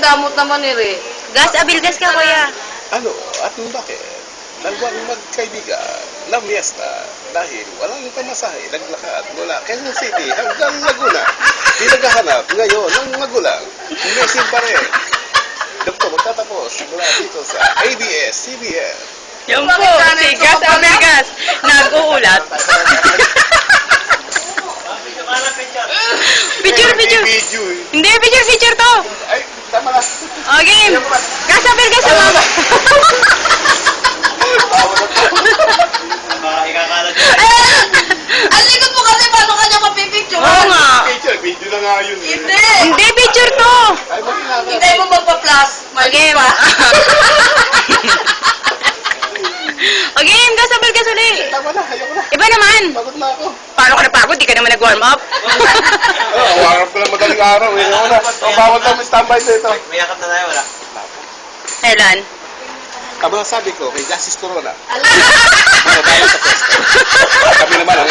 damot naman ni Re. Gas, abilgas ka, kuya. Ano, at bakit? Nagwang magkaibigan na miesta dahil walang pamasahe, naglakad mula Quezon City hanggang Laguna. Di naghahanap ngayon ng magulang. Missing pa rin. Doktor, magtatapos mula dito sa ABS-CBN. Yung po, si Gas Abilgas. Nag-uulat. Picture. Video eh. Hindi, picture to. Ay, tama na. Okay. Gas Abilgas sa mama. Ang likod mo kasi paano kanya mapipicture? Oo nga. Picture, video na nga yun. eh. Hindi. Hindi, picture to. Ay, makinaka. Hindi mo magpa-plus. Okay, pa. Okay, Gas Abilgas ulit. Tama na, ayoko na. Iba naman. Pagod na ako. Paano ka napagod? Di ka naman nag-warm up. Warap ko lang madaling araw eh. Ayoko na. Bawal lang standby dito. May yakap na tayo, wala? Kailan? Aba, sabi ko, kay Justice Corona. Ano, bayan sa pwesto. Kami naman,